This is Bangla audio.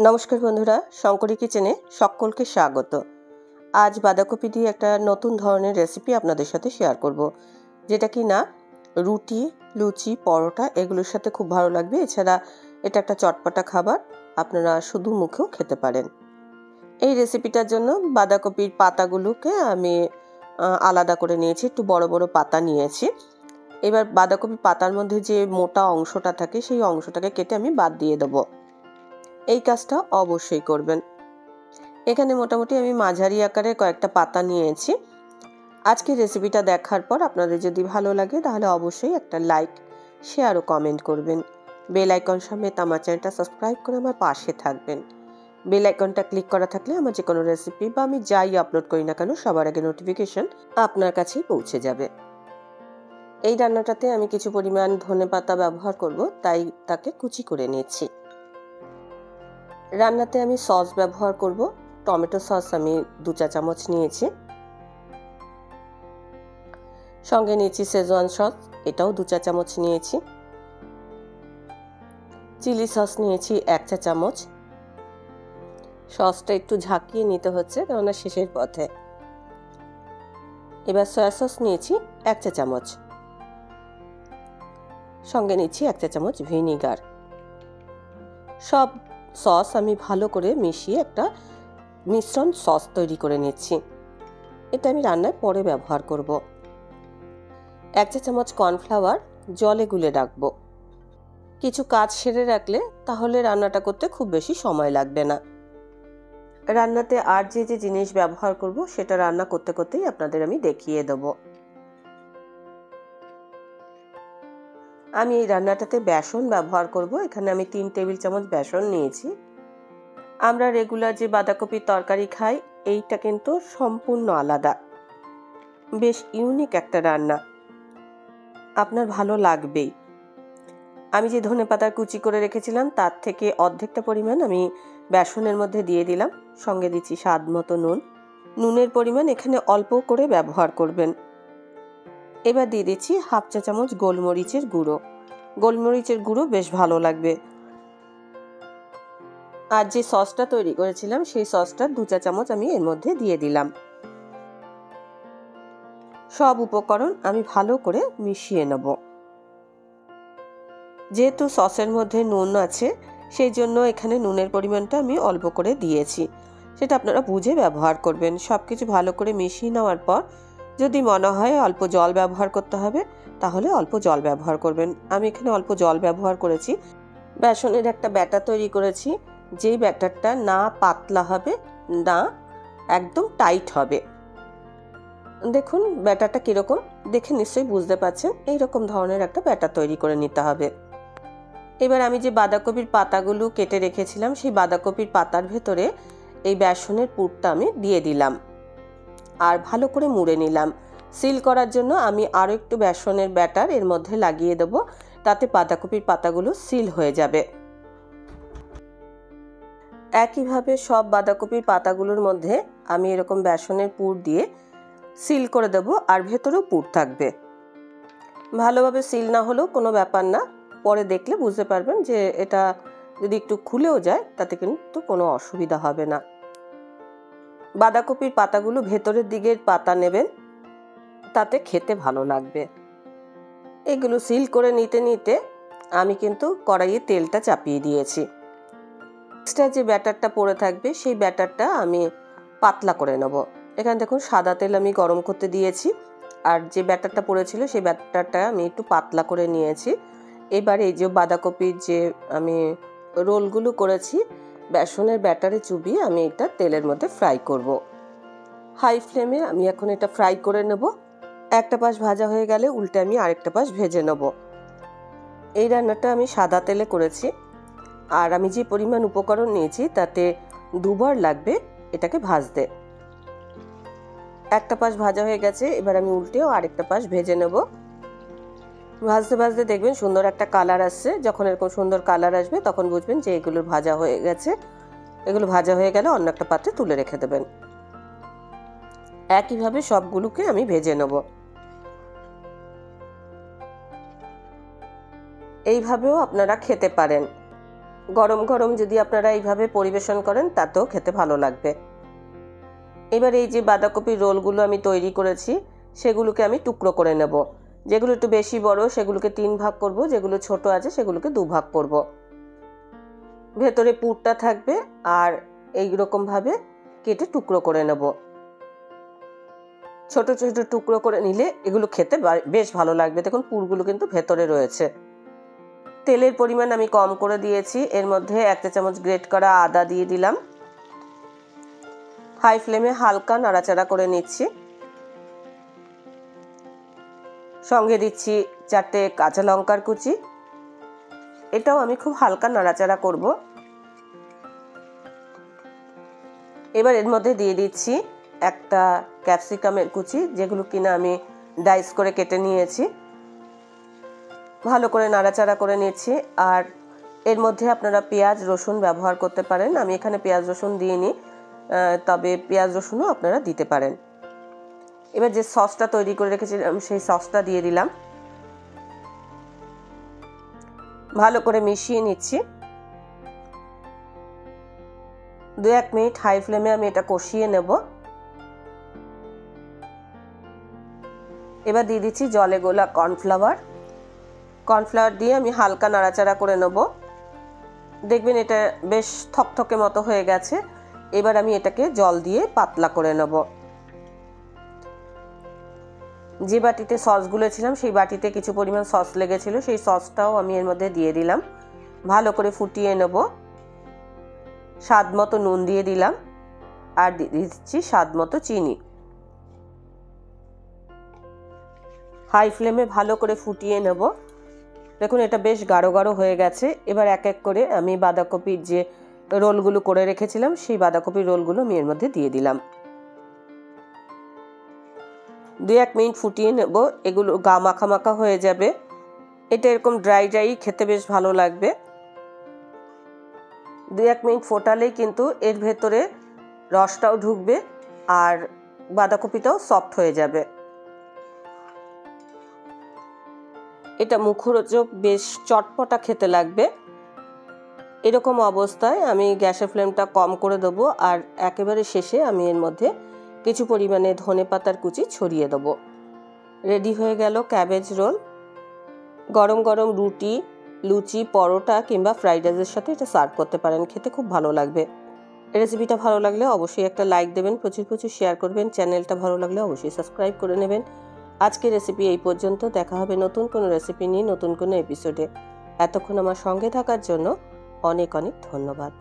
নমস্কার বন্ধুরা, শঙ্করী কিচেনে সকলকে স্বাগত। আজ বাঁধাকপি দিয়ে একটা নতুন ধরনের রেসিপি আপনাদের সাথে শেয়ার করব, যেটা কি না রুটি, লুচি, পরোটা এগুলোর সাথে খুব ভালো লাগবে। এছাড়া এটা একটা চটপটা খাবার, আপনারা শুধু মুখেও খেতে পারেন। এই রেসিপিটার জন্য বাঁধাকপির পাতাগুলোকে আমি আলাদা করে নিয়েছি, একটু বড় বড় পাতা নিয়েছি। এবার বাঁধাকপি পাতার মধ্যে যে মোটা অংশটা থাকে সেই অংশটাকে কেটে আমি বাদ দিয়ে দেবো। এই কাজটা অবশ্যই করবেন। এখানে মোটামুটি আমি মাঝারি আকারে কয়েকটা পাতা নিয়েছি। আজকে রেসিপিটা দেখার পর আপনাদের যদি ভালো লাগে তাহলে অবশ্যই একটা লাইক, শেয়ার ও কমেন্ট করবেন। বেল আইকন সমেত আমার চ্যানেলটা সাবস্ক্রাইব করে আমার পাশে থাকবেন। বেল আইকনটা ক্লিক করা থাকলে আমার যে কোনো রেসিপি বা আমি যাই আপলোড করি না কেন সবার আগে নোটিফিকেশন আপনার কাছেই পৌঁছে যাবে। এই রান্নাটাতে আমি কিছু পরিমাণ ধনেপাতা ব্যবহার করব, তাই তাকে কুচি করে নিয়েছি। রান্নাতে আমি সস ব্যবহার করব। টমেটো সস আমি 2 চা চামচ নিয়েছি, সঙ্গে নিয়েছি শেজওয়ান সস, এটাও 2 চা চামচ নিয়েছি। চিলি সস নিয়েছি 1 চা চামচ। সসটা একটু ঝাঁকিয়ে নিতে হচ্ছে কেননা শেষের পথে। এবার সয়া সস নিয়েছি 1 চা চামচ, সঙ্গে নিচ্ছি 1 চা চামচ ভিনিগার। সব সস আমি ভালো করে মিশিয়ে একটা মিশ্রণ সস তৈরি করে নিচ্ছি। এটা আমি রান্নায় পরে ব্যবহার করব। 1 চা চামচ কর্নফ্লাওয়ার জলে গুলে রাখবো। কিছু কাজ সেরে রাখলে তাহলে রান্নাটা করতে খুব বেশি সময় লাগবে না। রান্নাতে আর যে যে জিনিস ব্যবহার করব সেটা রান্না করতে করতেই আপনাদের আমি দেখিয়ে দেব। আমি এই রান্নাটাতে বেসন ব্যবহার করব। এখানে আমি 3 টেবিল চামচ বেসন নিয়েছি। আমরা রেগুলার যে বাঁধাকপির তরকারি খাই, এইটা কিন্তু সম্পূর্ণ আলাদা, বেশ ইউনিক একটা রান্না, আপনার ভালো লাগবেই। আমি যে ধনেপাতা কুচি করে রেখেছিলাম তার থেকে অর্ধেকটা পরিমাণ আমি বেসনের মধ্যে দিয়ে দিলাম। সঙ্গে দিচ্ছি স্বাদ মতো নুন। নুনের পরিমাণ এখানে অল্প করে ব্যবহার করবেন। এবার দিয়ে দিচ্ছি 1/2 চা চামচ গোলমরিচের গুঁড়ো। গোলমরিচের গুঁড়ো বেশ ভালো লাগবে। আর যে সসটা তৈরি করেছিলাম সেই সসটা 2 চা চামচ আমি এর মধ্যে দিয়ে দিলাম। সব উপকরণ আমি ভালো করে মিশিয়ে নেব। যেহেতু সসের মধ্যে নুন আছে সেই জন্য এখানে নুনের পরিমাণটা আমি অল্প করে দিয়েছি, সেটা আপনারা বুঝে ব্যবহার করবেন। সব কিছু ভালো করে মিশিয়ে নেওয়ার পর যদি মনে হয় অল্প জল ব্যবহার করতে হবে তাহলে অল্প জল ব্যবহার করবেন। আমি এখানে অল্প জল ব্যবহার করেছি। বেসনের একটা ব্যাটার তৈরি করেছি, যেই ব্যাটারটা না পাতলা হবে না একদম টাইট হবে। দেখুন ব্যাটারটা কীরকম, দেখে নিশ্চয়ই বুঝতে পারছেন। এইরকম ধরনের একটা ব্যাটার তৈরি করে নিতে হবে। এবার আমি যে বাঁধাকপির পাতাগুলো কেটে রেখেছিলাম সেই বাঁধাকপির পাতার ভেতরে এই বেসনের পুরটা আমি দিয়ে দিলাম আর ভালো করে মুড়ে নিলাম। সিল করার জন্য আমি আরও একটু বেসনের ব্যাটার এর মধ্যে লাগিয়ে দেবো, তাতে বাঁধাকপির পাতাগুলো সিল হয়ে যাবে। একইভাবে সব বাঁধাকপির পাতাগুলোর মধ্যে আমি এরকম বেসনের পুর দিয়ে সিল করে দেব, আর ভেতরেও পুর থাকবে। ভালোভাবে সিল না হলেও কোনো ব্যাপার না, পরে দেখলে বুঝতে পারবেন যে এটা যদি একটু খুলেও যায় তাতে কিন্তু কোনো অসুবিধা হবে না। বাঁধাকপির পাতাগুলো ভেতরের দিকের পাতা নেবেন, তাতে খেতে ভালো লাগবে। এগুলো সিল করে নিতে নিতে আমি কিন্তু কড়াইয়ে তেলটা চাপিয়ে দিয়েছি। এক্সট্রা যে ব্যাটারটা পড়ে থাকবে সেই ব্যাটারটা আমি পাতলা করে নেব। এখানে দেখুন সাদা তেল আমি গরম করতে দিয়েছি, আর যে ব্যাটারটা পড়েছিল সেই ব্যাটারটা আমি একটু পাতলা করে নিয়েছি। এবার এই যে বাঁধাকপির যে আমি রোলগুলো করেছি বেসনের ব্যাটারে চুবিয়ে আমি এটা তেলের মধ্যে ফ্রাই করব। হাই ফ্লেমে আমি এখন এটা ফ্রাই করে নেব। একটা পাশ ভাজা হয়ে গেলে উল্টে আমি আরেকটা পাশ ভেজে নেব। এই রান্নাটা আমি সাদা তেলে করেছি, আর আমি যে পরিমাণ উপকরণ নিয়েছি তাতে 2 বার লাগবে এটাকে ভাজতে। একটা পাশ ভাজা হয়ে গেছে, এবার আমি উল্টেও আরেকটা পাশ ভেজে নেব। ভাজতে ভাজতে দেখবেন সুন্দর একটা কালার আসছে। যখন এরকম সুন্দর কালার আসবে তখন বুঝবেন যে এগুলো ভাজা হয়ে গেছে। এগুলো ভাজা হয়ে গেলে অন্য একটা পাত্রে তুলে রেখে দেবেন। একইভাবে সবগুলোকে আমি ভেজে নেব। এইভাবেও আপনারা খেতে পারেন। গরম গরম যদি আপনারা এইভাবে পরিবেশন করেন তাতেও খেতে ভালো লাগবে। এবার এই যে বাঁধাকপির রোলগুলো আমি তৈরি করেছি সেগুলোকে আমি টুকরো করে নেব। যেগুলো একটু বেশি বড় সেগুলোকে 3 ভাগ করব, যেগুলো ছোট আছে সেগুলোকে 2 ভাগ করব। ভেতরে পুরটা থাকবে আর এইরকমভাবে কেটে টুকরো করে নেব। ছোট ছোট টুকরো করে নিলে এগুলো খেতে বেশ ভালো লাগবে। দেখুন পুরগুলো কিন্তু ভেতরে রয়েছে। তেলের পরিমাণ আমি কম করে দিয়েছি। এর মধ্যে 1 চা চামচ গ্রেট করা আদা দিয়ে দিলাম। হাই ফ্লেমে হালকা নাড়াচাড়া করে নিচ্ছি। সঙ্গে দিচ্ছি 4টে কাঁচা লঙ্কার কুচি। এটাও আমি খুব হালকা নাড়াচাড়া করব। এবার এর মধ্যে দিয়ে দিচ্ছি একটা ক্যাপসিকামের কুচি, যেগুলো কিনা আমি ডাইস করে কেটে নিয়েছি। ভালো করে নাড়াচাড়া করে নিচ্ছি। আর এর মধ্যে আপনারা পেঁয়াজ রসুন ব্যবহার করতে পারেন। আমি এখানে পেঁয়াজ রসুন দিইনি, তবে পেঁয়াজ রসুনও আপনারা দিতে পারেন। এবার যে সসটা তৈরি করে রেখেছিলাম সেই সসটা দিয়ে দিলাম। ভালো করে মিশিয়ে নিচ্ছি। 2-1 মিনিট হাই ফ্লেমে আমি এটা কষিয়ে নেব। এবার দিয়ে দিচ্ছি জলে গোলা কর্নফ্লাওয়ার। কর্নফ্লাওয়ার দিয়ে আমি হালকা নাড়াচাড়া করে নেব। দেখবেন এটা বেশ থকথকে মতো হয়ে গেছে। এবার আমি এটাকে জল দিয়ে পাতলা করে নেব। যে বাটিতে সস গুলেছিলাম সেই বাটিতে কিছু পরিমাণ সস লেগেছিল, সেই সসটাও আমি এর মধ্যে দিয়ে দিলাম। ভালো করে ফুটিয়ে নেব। স্বাদ মতো নুন দিয়ে দিলাম আর দিয়ে দিচ্ছি স্বাদ মতো চিনি। হাই ফ্লেমে ভালো করে ফুটিয়ে নেব। দেখুন এটা বেশ গাঢ় গাঢ় হয়ে গেছে। এবার এক এক করে আমি বাঁধাকপির যে রোলগুলো করে রেখেছিলাম সেই বাঁধাকপির রোলগুলো আমি এর মধ্যে দিয়ে দিলাম। 2-1 মিনিট ফুটিয়ে নেব। এগুলো গা মাখা মাখা হয়ে যাবে। এটা এরকম ড্রাই ড্রাই খেতে বেশ ভালো লাগবে। 2-1 মিনিট ফোটালেই কিন্তু এর ভেতরে রসটাও ঢুকবে আর বাঁধাকপিটাও সফট হয়ে যাবে। এটা মুখরোচক বেশ চটপটা খেতে লাগবে। এরকম অবস্থায় আমি গ্যাসের ফ্লেমটা কম করে দেবো আর একেবারে শেষে আমি এর মধ্যে কিছু পরিমাণে ধনেপাতার কুচি ছড়িয়ে দেবো। রেডি হয়ে গেল ক্যাবেজ রোল। গরম গরম রুটি, লুচি, পরোটা কিংবা ফ্রাইড রাইসের সাথে এটা সার্ভ করতে পারেন। খেতে খুব ভালো লাগবে। রেসিপিটা ভালো লাগলে অবশ্যই একটা লাইক দেবেন, প্রচুর প্রচুর শেয়ার করবেন। চ্যানেলটা ভালো লাগলে অবশ্যই সাবস্ক্রাইব করে নেবেন। আজকের রেসিপি এই পর্যন্ত। দেখা হবে নতুন কোনো রেসিপি নিয়ে নতুন কোনো এপিসোডে। এতক্ষণ আমার সঙ্গে থাকার জন্য অনেক অনেক ধন্যবাদ।